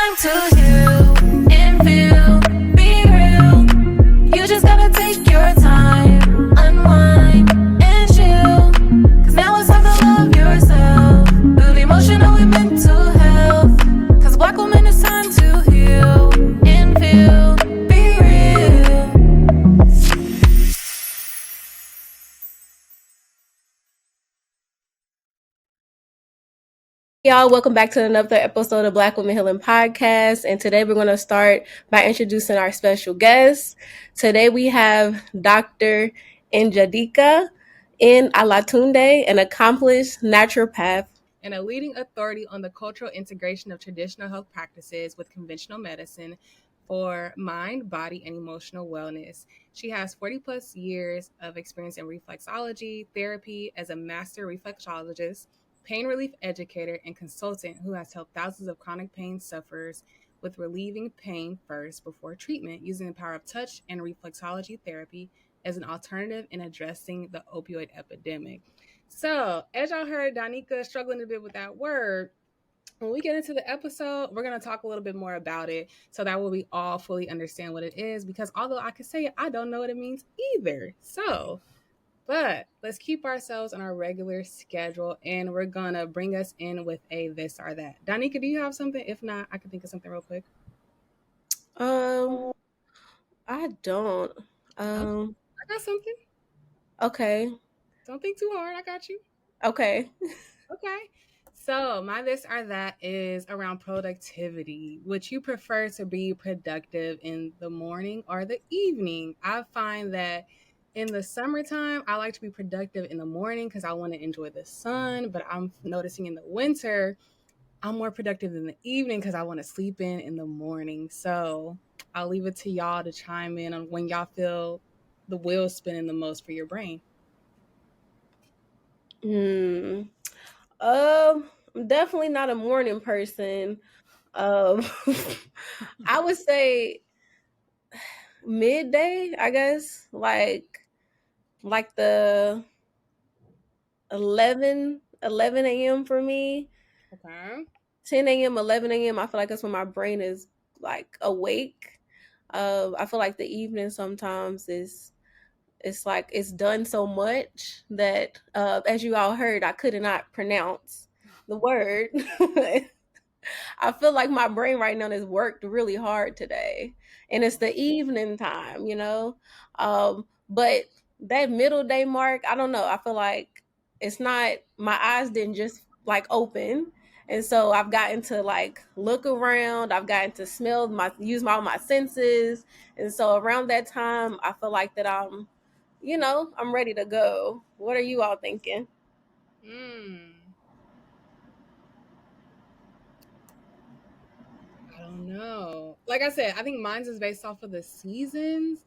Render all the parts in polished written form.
time to heal and feel, be real. You just gotta take your time, unwind and chill. Cause now it's time to love yourself. Build emotional and mental health. Cause Black woman, it's time to heal and feel, be real. Y'all, welcome back to another episode of Black Women Healing Podcast. And today we're going to start by introducing our special guest. Today we have Dr. Njideka N. Olatunde, an accomplished naturopath and a leading authority on the cultural integration of traditional health practices with conventional medicine for mind, body, and emotional wellness. She has 40 plus years of experience in reflexology therapy as a master reflexologist, pain relief educator, and consultant who has helped thousands of chronic pain sufferers with relieving pain first before treatment using the power of touch and reflexology therapy as an alternative in addressing the opioid epidemic. So, as y'all heard, Danica struggling a bit with that word. When we get into the episode, we're going to talk a little bit more about it so that way we all fully understand what it is. Because although I can say it, I don't know what it means either. So, but let's keep ourselves on our regular schedule and we're going to bring us in with a this or that. Danica, do you have something? If not, I can think of something real quick. I don't. Okay, I got something. Okay. Don't think too hard. I got you. Okay. Okay. So my this or that is around productivity. Would you prefer to be productive in the morning or the evening? I find that in the summertime, I like to be productive in the morning because I want to enjoy the sun. But I'm noticing in the winter, I'm more productive in the evening because I want to sleep in the morning. So I'll leave it to y'all to chime in on when y'all feel the wheels spinning the most for your brain. I'm definitely not a morning person. Um, I would say midday, I guess, like the 11 a.m. for me. Okay. 10 a.m., 11 a.m. I feel like that's when my brain is like awake. I feel like the evening sometimes is it's like it's done so much that as you all heard, I could not pronounce the word. I feel like my brain right now has worked really hard today. And it's the evening time, you know? But that middle day mark, I don't know. I feel like it's not, my eyes didn't just like open. And so I've gotten to like look around, I've gotten to smell use all my senses. And so around that time, I feel like that I'm ready to go. What are you all thinking? Hmm. I don't know. Like I said, I think mine's is based off of the seasons.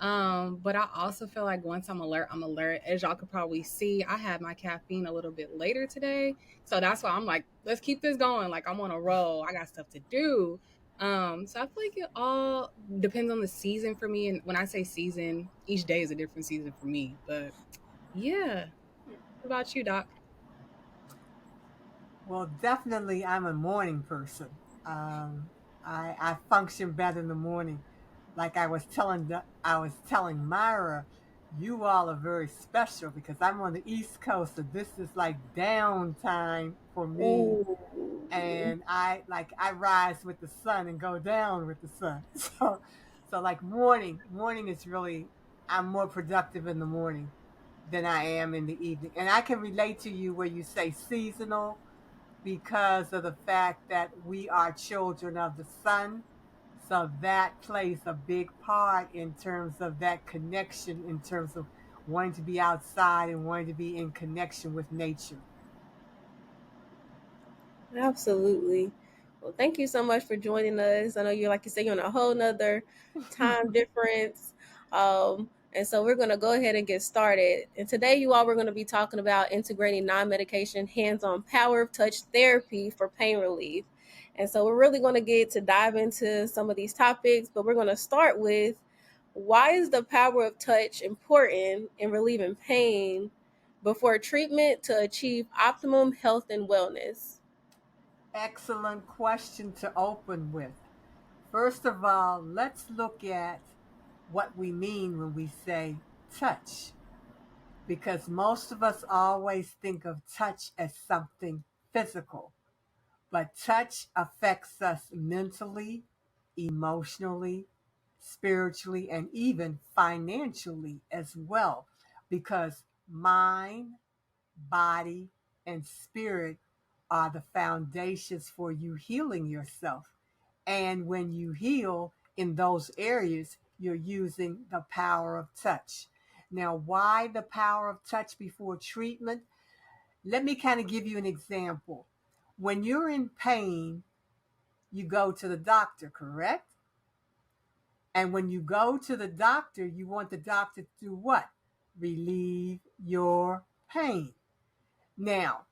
But I also feel like once I'm alert, I'm alert. As y'all could probably see, I had my caffeine a little bit later today. So that's why I'm like, let's keep this going. Like I'm on a roll. I got stuff to do. So I feel like it all depends on the season for me. And when I say season, each day is a different season for me. But yeah. What about you, Doc? Well, definitely, I'm a morning person. Um, I function better in the morning. Like I was telling Myra, you all are very special because I'm on the East Coast, so this is like downtime for me. Ooh. And I rise with the sun and go down with the sun. So like morning is really I'm more productive in the morning than I am in the evening. And I can relate to you where you say seasonal because of the fact that we are children of the sun. So that plays a big part in terms of that connection, in terms of wanting to be outside and wanting to be in connection with nature. Absolutely. Well, thank you so much for joining us. I know you're, like you said, you're on a whole nother time difference. And so we're going to go ahead and get started. And today, you all, we're going to be talking about integrating non-medication, hands-on power of touch therapy for pain relief. And so we're really going to get to dive into some of these topics, but we're going to start with why is the power of touch important in relieving pain before treatment to achieve optimum health and wellness? excellent question to open with. First of all, let's look at what we mean when we say touch, because most of us always think of touch as something physical, but touch affects us mentally, emotionally, spiritually, and even financially as well, because mind, body, and spirit are the foundations for you healing yourself. And when you heal in those areas, you're using the power of touch. Now, why the power of touch before treatment? Let me kind of give you an example. When you're in pain, you go to the doctor, correct? And when you go to the doctor, you want the doctor to do what? Relieve your pain. Now,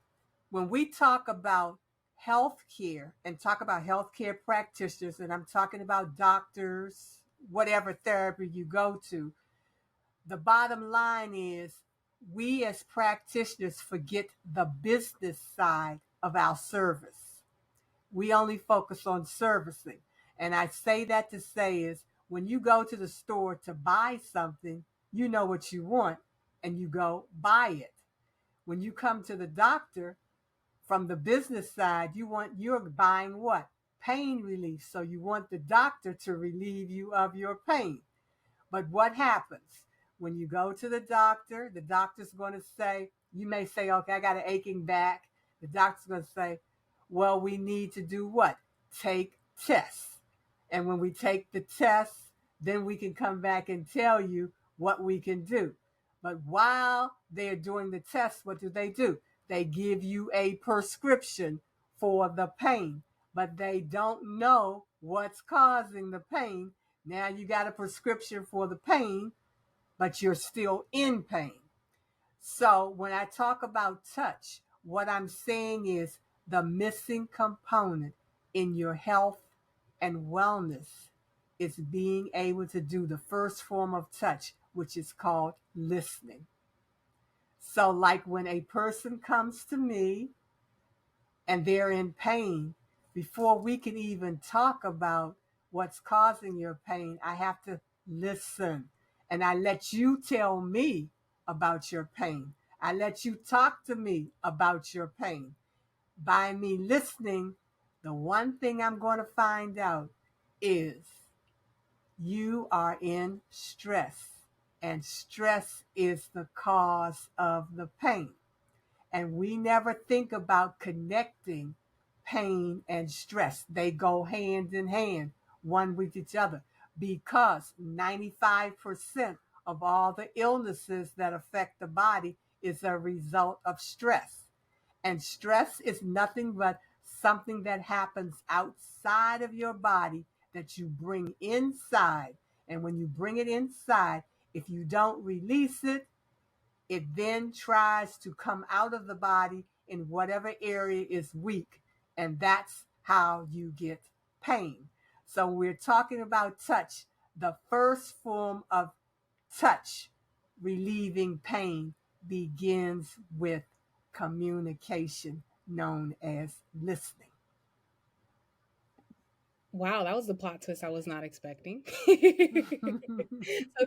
when we talk about healthcare and talk about healthcare practitioners, and I'm talking about doctors, whatever therapy you go to, the bottom line is we as practitioners forget the business side of our service. We only focus on servicing. And I say that to say is when you go to the store to buy something, you know what you want and you go buy it. When you come to the doctor, from the business side, you're buying what? Pain relief. So you want the doctor to relieve you of your pain. But what happens? When you go to the doctor's going to say, you may say, okay, I got an aching back. The doctor's going to say, well, we need to do what? Take tests. And when we take the tests, then we can come back and tell you what we can do. But while they're doing the tests, what do? They give you a prescription for the pain, but they don't know what's causing the pain. Now you got a prescription for the pain, but you're still in pain. So when I talk about touch, what I'm saying is the missing component in your health and wellness is being able to do the first form of touch, which is called listening. So like when a person comes to me and they're in pain, before we can even talk about what's causing your pain, I have to listen. And I let you tell me about your pain. I let you talk to me about your pain. By me listening, the one thing I'm going to find out is you are in stress. And stress is the cause of the pain. And we never think about connecting pain and stress. They go hand in hand, one with each other, because 95% of all the illnesses that affect the body is a result of stress. And stress is nothing but something that happens outside of your body that you bring inside. And when you bring it inside, if you don't release it, it then tries to come out of the body in whatever area is weak. And that's how you get pain. So we're talking about touch. The first form of touch relieving pain begins with communication, known as listening. Wow, that was the plot twist I was not expecting. So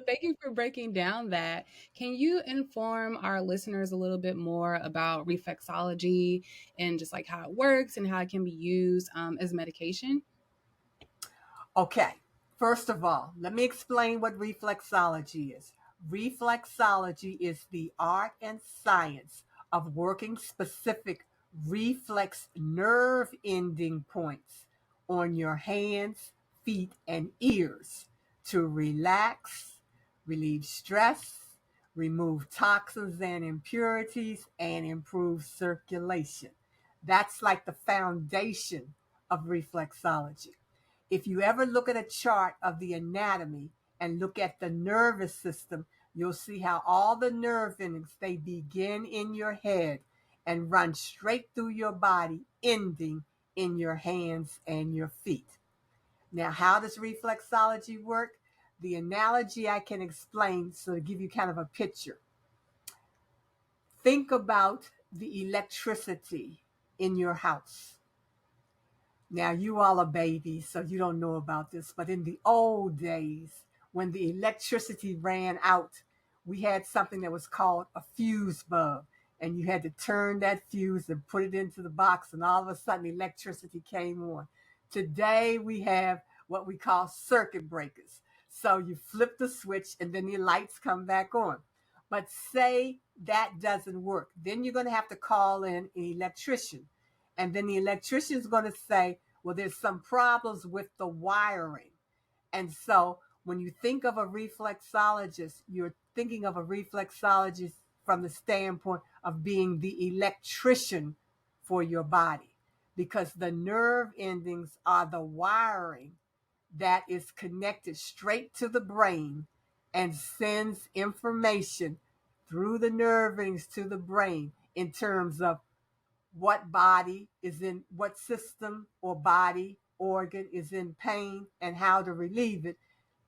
thank you for breaking down that. Can you inform our listeners a little bit more about reflexology and just like how it works and how it can be used as medication? Okay, first of all, let me explain what reflexology is. Reflexology is the art and science of working specific reflex nerve ending points on your hands, feet, and ears to relax, relieve stress, remove toxins and impurities, and improve circulation. That's like the foundation of reflexology. If you ever look at a chart of the anatomy and look at the nervous system, you'll see how all the nerve endings, they begin in your head and run straight through your body, ending in your hands and your feet. Now, how does reflexology work? The analogy I can explain, so to give you kind of a picture. Think about the electricity in your house. Now, you all are babies, so you don't know about this, but in the old days, when the electricity ran out, we had something that was called a fuse bulb. And you had to turn that fuse and put it into the box, and all of a sudden, electricity came on. Today, we have what we call circuit breakers. So you flip the switch, and then the lights come back on. But say that doesn't work, then you're going to have to call in an electrician. And then the electrician is going to say, well, there's some problems with the wiring. And so when you think of a reflexologist, you're thinking of a reflexologist from the standpoint of being the electrician for your body, because the nerve endings are the wiring that is connected straight to the brain and sends information through the nerve endings to the brain in terms of what body is in, what system or body organ is in pain and how to relieve it.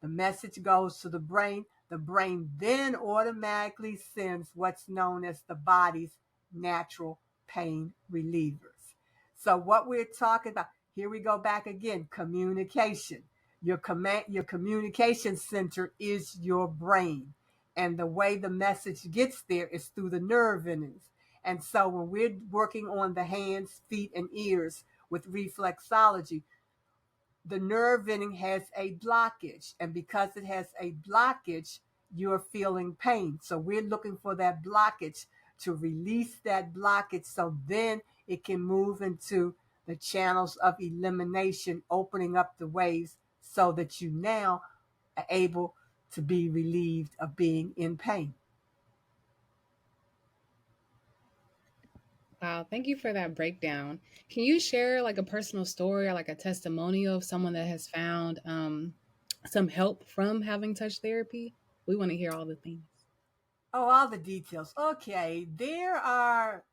The message goes to the brain. The brain then automatically sends what's known as the body's natural pain relievers. So what we're talking about, here we go back again, communication. Your communication center is your brain. And the way the message gets there is through the nerve endings. And so when we're working on the hands, feet, and ears with reflexology, the nerve ending has a blockage. And because it has a blockage, you're feeling pain. So we're looking for that blockage to release that blockage so then it can move into the channels of elimination, opening up the ways so that you now are able to be relieved of being in pain. Wow, thank you for that breakdown. Can you share like a personal story or like a testimonial of someone that has found some help from having touch therapy? We want to hear all the things. Oh, all the details. Okay, there are.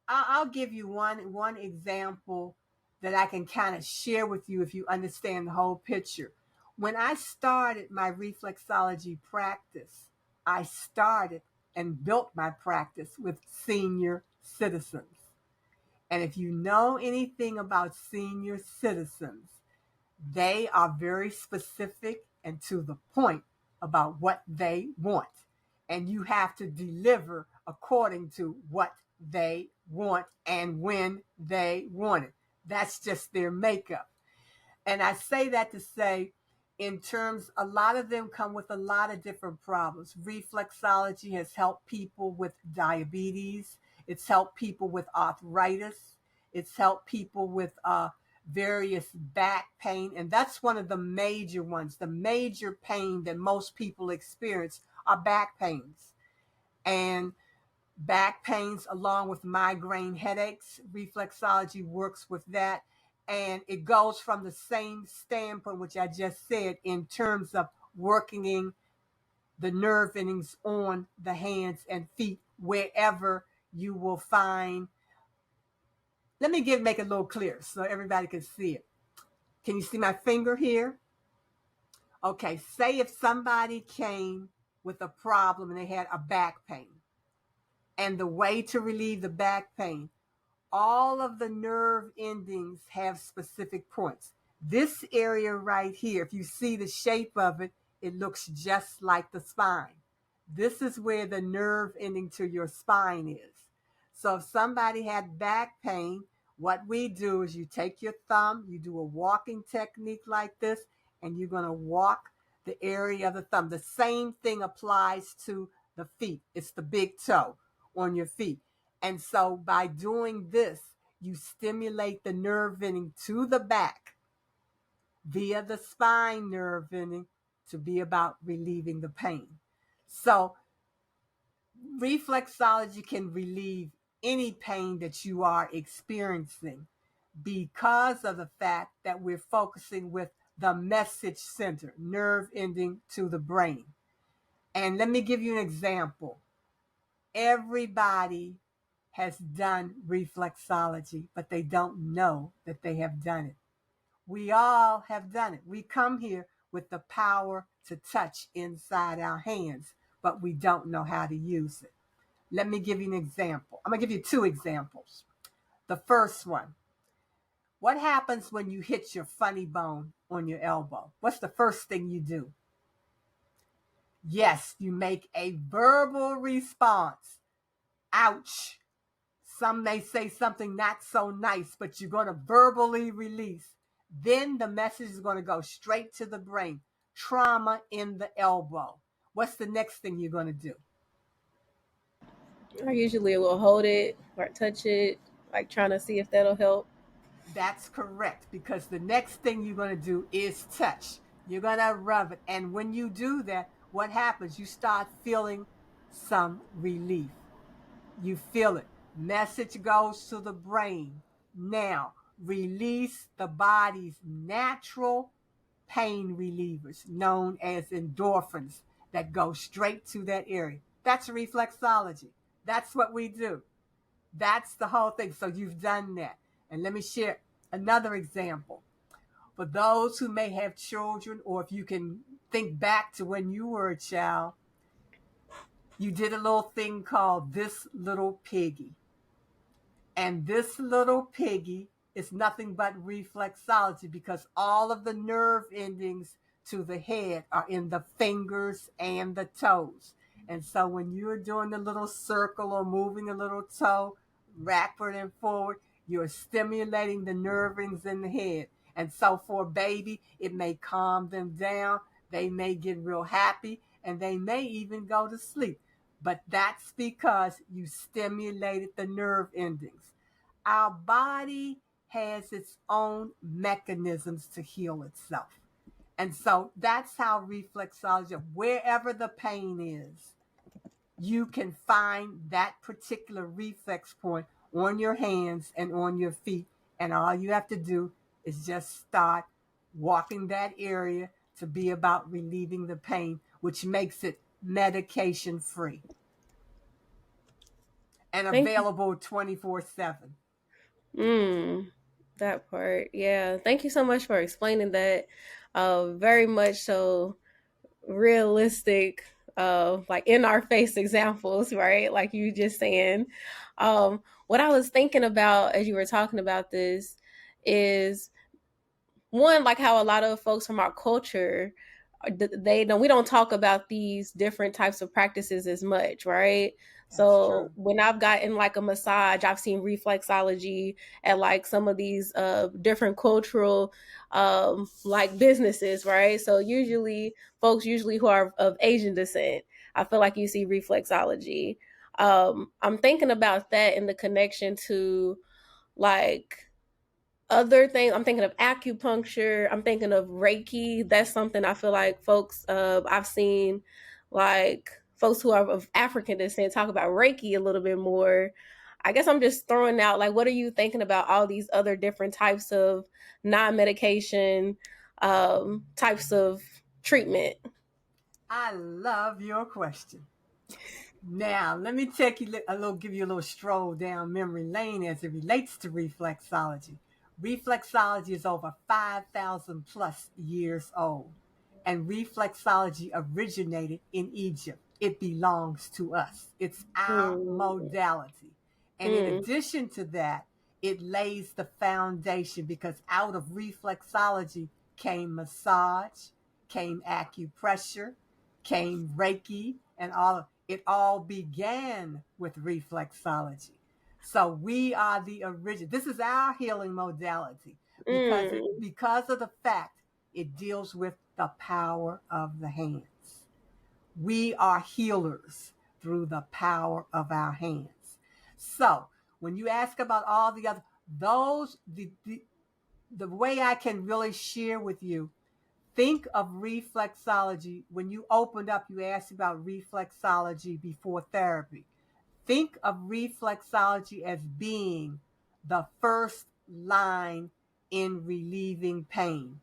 I'll give you one example that I can kind of share with you if you understand the whole picture. When I started my reflexology practice, I started and built my practice with senior citizens. And if you know anything about senior citizens, they are very specific and to the point about what they want. And you have to deliver according to what they want and when they want it. That's just their makeup. And I say that to say, in terms, a lot of them come with a lot of different problems. Reflexology has helped people with diabetes, it's helped people with arthritis, it's helped people with various back pain. And that's one of the major ones. The major pain that most people experience are back pains. And back pains along with migraine headaches. Reflexology works with that. And it goes from the same standpoint, which I just said, in terms of working the nerve endings on the hands and feet, wherever you will find. Let me make it a little clearer so everybody can see it. Can you see my finger here? Okay, say if somebody came with a problem and they had a back pain, and the way to relieve the back pain, all of the nerve endings have specific points. This area right here, if you see the shape of it, it looks just like the spine. This is where the nerve ending to your spine is. So if somebody had back pain, what we do is you take your thumb, you do a walking technique like this, and you're going to walk the area of the thumb. The same thing applies to the feet. It's the big toe on your feet. And so by doing this, you stimulate the nerve ending to the back via the spine nerve ending to be about relieving the pain. So reflexology can relieve any pain that you are experiencing because of the fact that we're focusing with the message center, nerve ending to the brain. And let me give you an example. Everybody has done reflexology, but they don't know that they have done it. We all have done it. We come here with the power to touch inside our hands, but we don't know how to use it. Let me give you an example. I'm going to give you two examples. The first one, What happens when you hit your funny bone on your elbow? What's the first thing you do? Yes, you make a verbal response. Ouch. Some may say something not so nice, but you're going to verbally release. Then the message is going to go straight to the brain. Trauma in the elbow. What's the next thing you're going to do? I usually will hold it or touch it, like trying to see if that'll help. That's correct, because the next thing you're going to do is touch. You're going to rub it. And when you do that, what happens? You start feeling some relief. You feel it. Message goes to the brain. Now, release the body's natural pain relievers, known as endorphins, that go straight to that area. That's reflexology. That's what we do. That's the whole thing. So you've done that. And let me share another example. For those who may have children, or if you can think back to when you were a child, you did a little thing called This Little Piggy. And this little piggy is nothing but reflexology, because all of the nerve endings to the head are in the fingers and the toes. And so when you're doing the little circle or moving a little toe backward and forward, you're stimulating the nerve endings in the head. And so for a baby, it may calm them down. They may get real happy, and they may even go to sleep. But that's because you stimulated the nerve endings. Our body has its own mechanisms to heal itself. And so that's how reflexology, wherever the pain is, you can find that particular reflex point on your hands and on your feet. And all you have to do is just start walking that area to be about relieving the pain, which makes it medication free and Thank you. available 24/7. That part. Yeah. Thank you so much for explaining that. Very much so realistic, like in our face examples, right? Like you just saying. What I was thinking about as you were talking about this is one, like how a lot of folks from our culture, they don't, we don't talk about these different types of practices as much, right? That's So true. when I've gotten like a massage, I've seen reflexology at like some of these different cultural like businesses, right? So usually folks usually who are of Asian descent, I feel like you see reflexology. I'm thinking about that in the connection to like other things. I'm thinking of acupuncture. I'm thinking of Reiki. That's something I feel like folks, I've seen like folks who are of African descent talk about Reiki a little bit more. I guess I'm just throwing out like, what are you thinking about all these other different types of non-medication types of treatment? I love your question. Now, let me take you a little, give you a little stroll down memory lane as it relates to reflexology. Reflexology is over 5,000 plus years old, and reflexology originated in Egypt. It belongs to us. It's our Mm, modality. And in mm, addition to that, it lays the foundation, because out of reflexology came massage, came acupressure, came Reiki, and all of it all began with reflexology. So we are the original. This is our healing modality, mm. because of the fact it deals with the power of the hands. We are healers through the power of our hands. So when you ask about all the other, those the way I can really share with you, think of reflexology. When you opened up, you asked about reflexology before therapy. Think of reflexology as being the first line in relieving pain.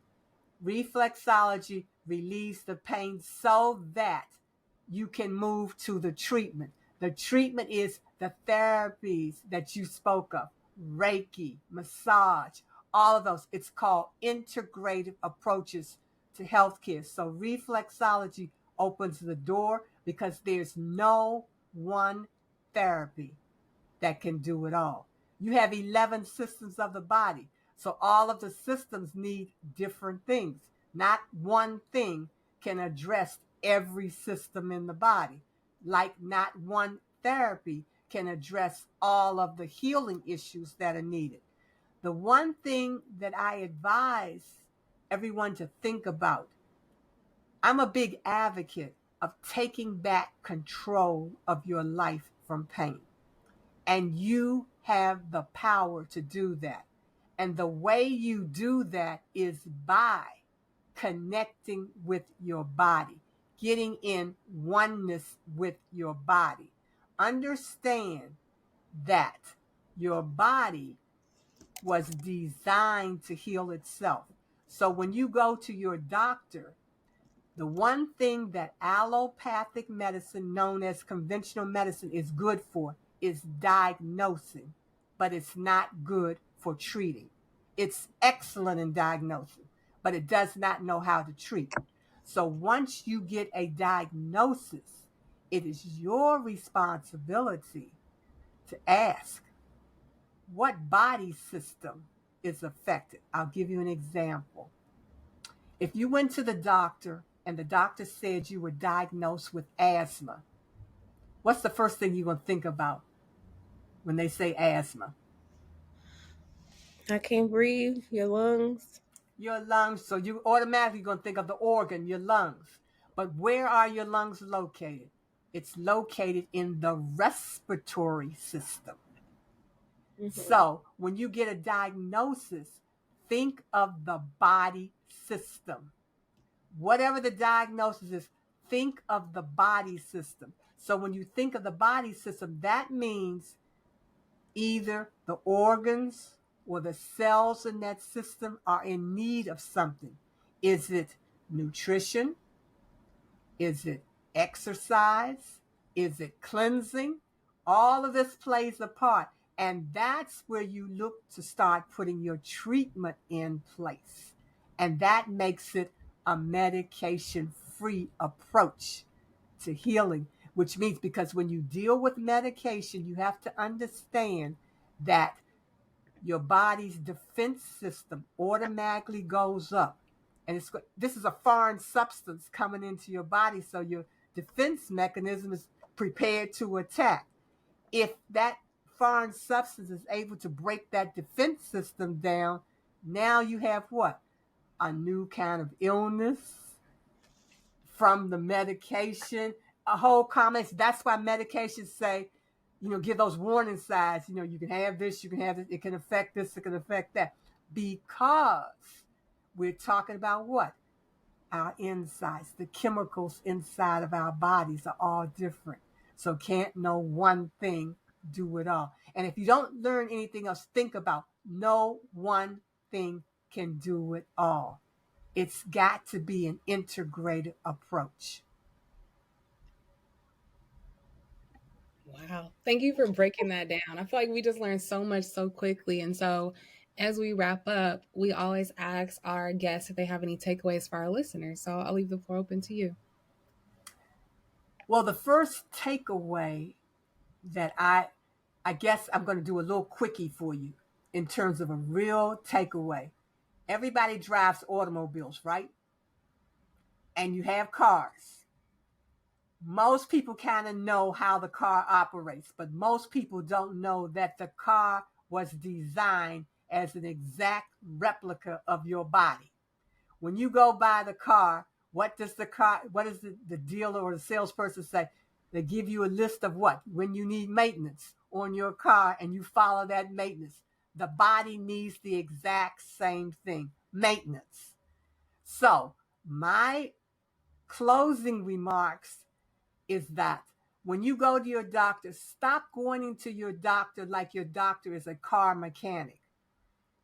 Reflexology relieves the pain so that you can move to the treatment. The treatment is the therapies that you spoke of, Reiki, massage, all of those. It's called integrative approaches to healthcare. So reflexology opens the door, because there's no one therapy that can do it all. You have 11 systems of the body. So all of the systems need different things. Not one thing can address every system in the body. Like not one therapy can address all of the healing issues that are needed. The one thing that I advise everyone to think about, I'm a big advocate of taking back control of your life from pain. And you have the power to do that. And the way you do that is by connecting with your body, getting in oneness with your body. Understand that your body was designed to heal itself. So when you go to your doctor, the one thing that allopathic medicine, known as conventional medicine, is good for is diagnosing, but it's not good for treating. It's excellent in diagnosing, but it does not know how to treat. So once you get a diagnosis, it is your responsibility to ask, what body system is affected? I'll give you an example. If you went to the doctor and the doctor said you were diagnosed with asthma, what's the first thing you're going to think about when they say asthma? I can't breathe. Your lungs. Your lungs. So you automatically going to think of the organ, your lungs. But where are your lungs located? It's located in the respiratory system. Mm-hmm. So when you get a diagnosis, think of the body system. Whatever the diagnosis is, think of the body system. So when you think of the body system, that means either the organs or the cells in that system are in need of something. Is it nutrition? Is it exercise? Is it cleansing? All of this plays a part. And that's where you look to start putting your treatment in place. And that makes it a medication-free approach to healing, which means because when you deal with medication, you have to understand that your body's defense system automatically goes up. And this is a foreign substance coming into your body, so your defense mechanism is prepared to attack. If that foreign substance is able to break that defense system down, now you have what? A new kind of illness from the medication, a whole combination. That's why medications say, give those warning signs. You can have this, you can have this, it can affect this, it can affect that. Because we're talking about what? Our insides, the chemicals inside of our bodies are all different. So can't no one thing do it all. And if you don't learn anything else, think about no one thing can do it all. It's got to be an integrated approach. Wow. Thank you for breaking that down. I feel like we just learned so much so quickly. And so as we wrap up, we always ask our guests if they have any takeaways for our listeners. So I'll leave the floor open to you. Well, the first takeaway that I guess I'm going to do a little quickie for you in terms of a real takeaway. Everybody drives automobiles, right? And you have cars. Most people kind of know how the car operates, but most people don't know that the car was designed as an exact replica of your body. When you go buy the car, what does the dealer or the salesperson say? They give you a list of what? When you need maintenance on your car and you follow that maintenance. The body needs the exact same thing, maintenance. So my closing remarks is that when you go to your doctor, stop going into your doctor like your doctor is a car mechanic.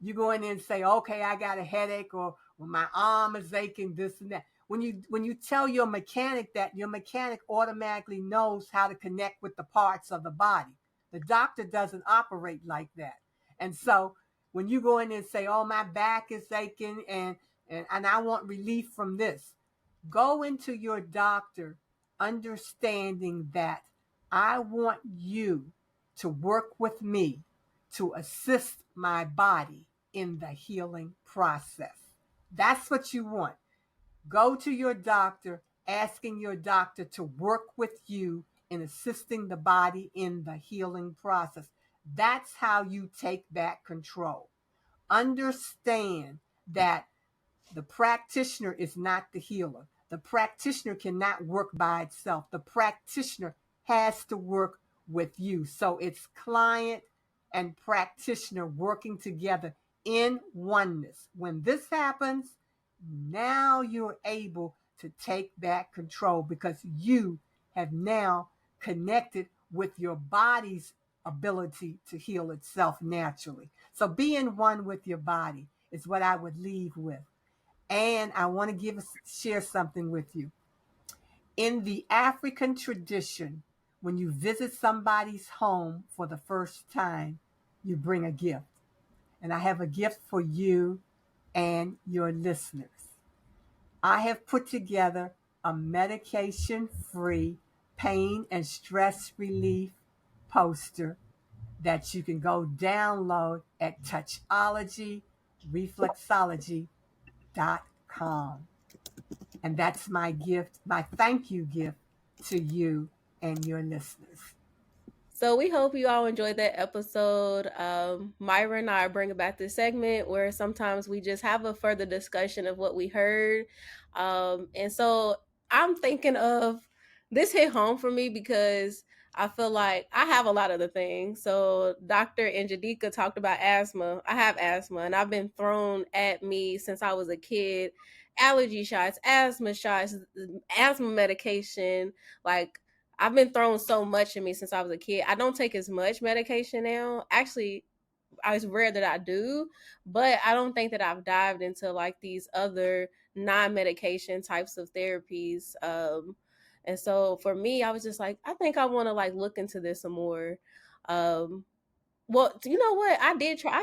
You go in there and say, okay, I got a headache or my arm is aching, this and that. When you tell your mechanic that, your mechanic automatically knows how to connect with the parts of the body. The doctor doesn't operate like that. And so when you go in there and say, oh, my back is aching and I want relief from this, go into your doctor understanding that I want you to work with me to assist my body in the healing process. That's what you want. Go to your doctor, asking your doctor to work with you in assisting the body in the healing process. That's how you take back control. Understand that the practitioner is not the healer. The practitioner cannot work by itself. The practitioner has to work with you. So it's client and practitioner working together in oneness. When this happens, now you're able to take back control because you have now connected with your body's ability to heal itself naturally. So being one with your body is what I would leave with. And I want to share something with you. In the African tradition, when you visit somebody's home for the first time, you bring a gift. And I have a gift for you and your listeners. I have put together a medication-free pain and stress relief poster that you can go download at touchology.reflexology.com. And that's my gift, my thank you gift to you and your listeners. So we hope you all enjoyed that episode. Myra and I are bringing back this segment where sometimes we just have a further discussion of what we heard. And so I'm thinking of this hit home for me because I feel like I have a lot of the things. So Dr. Njideka talked about asthma. I have asthma and I've been thrown at me since I was a kid. Allergy shots, asthma medication, like I've been thrown so much in me since I was a kid. I don't take as much medication now. Actually, it's rare that I do, but I don't think that I've dived into like these other non-medication types of therapies. And so for me, I was just like, I think I want to like look into this some more. Um, well, you know what? I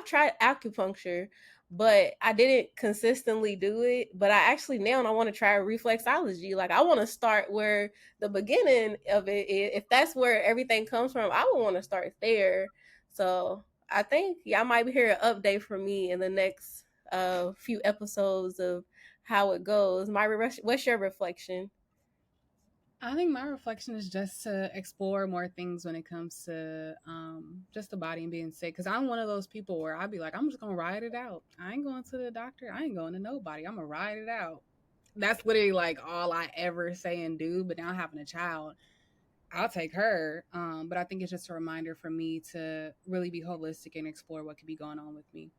tried acupuncture, but I didn't consistently do it. But I actually now I want to try reflexology. Like I want to start where the beginning of it is. If that's where everything comes from, I would want to start there. So I think y'all might hear an update from me in the next few episodes of how it goes. What's your reflection? I think my reflection is just to explore more things when it comes to just the body and being sick. Because I'm one of those people where I'd be like, I'm just going to ride it out. I ain't going to the doctor. I ain't going to nobody. I'm going to ride it out. That's literally like all I ever say and do. But now having a child, I'll take her. But I think it's just a reminder for me to really be holistic and explore what could be going on with me.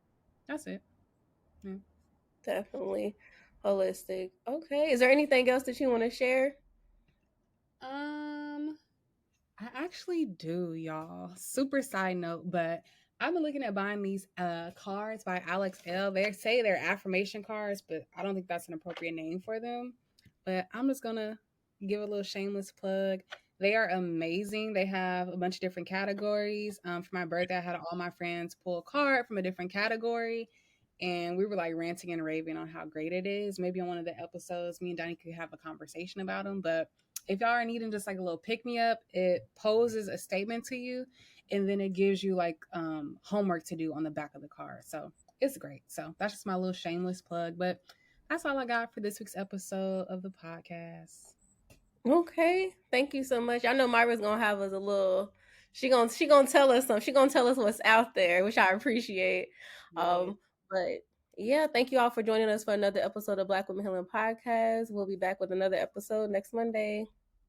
That's it. Yeah. Definitely holistic. Okay. Is there anything else that you want to share? I actually do, y'all. Super side note, but I've been looking at buying these cards by Alex L. They say they're affirmation cards, but I don't think that's an appropriate name for them. But I'm just gonna give a little shameless plug. They are amazing. They have a bunch of different categories. For my birthday, I had all my friends pull a card from a different category, and we were like ranting and raving on how great it is. Maybe on one of the episodes, me and Donnie could have a conversation about them, but if y'all are needing just like a little pick me up, it poses a statement to you and then it gives you like homework to do on the back of the card. So it's great. So that's just my little shameless plug. But that's all I got for this week's episode of the podcast. Okay. Thank you so much. I know Myra's gonna have us a little she gonna tell us something. She gonna tell us what's out there, which I appreciate. But yeah, thank you all for joining us for another episode of Black Women Healing Podcast. We'll be back with another episode next Monday.